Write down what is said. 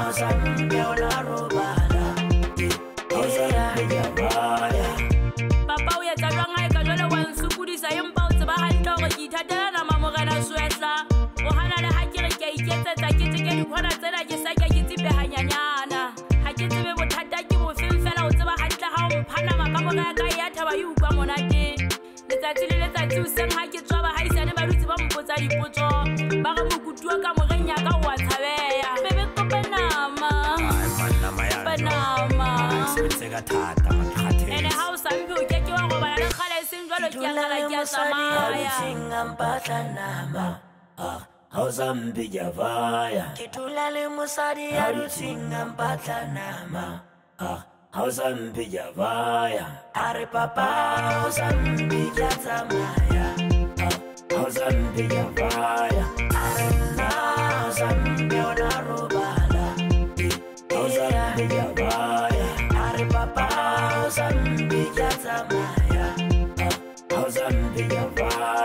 Papa, we are wrong. I got all one super design about the behind dog. He had done a mamma Suesa. Ohana, the hacker, get that I get to get one. I said, I just like I get it behind Yana. I get to be what had that you will film fellow to a hunter home. Panama, Mamma, Gayata, you come on again. Let's I do some high get trouble. I said, about it, one put I put on. Baramu could do a Camarena, go what I baby, Panama. And a house I will get you over and a color seems like Yasamaya. Hausambi Javaya Kitulale Musadi Arutingam Patanama Hausambi Javaya Are Papa, Hausambi Jatamaya, Hausambi Javaya, Arena, Hausambi Onarubala, Hausambi Javaya, Are Papa, Hausambi Jatamaya, Hausambi Javaya.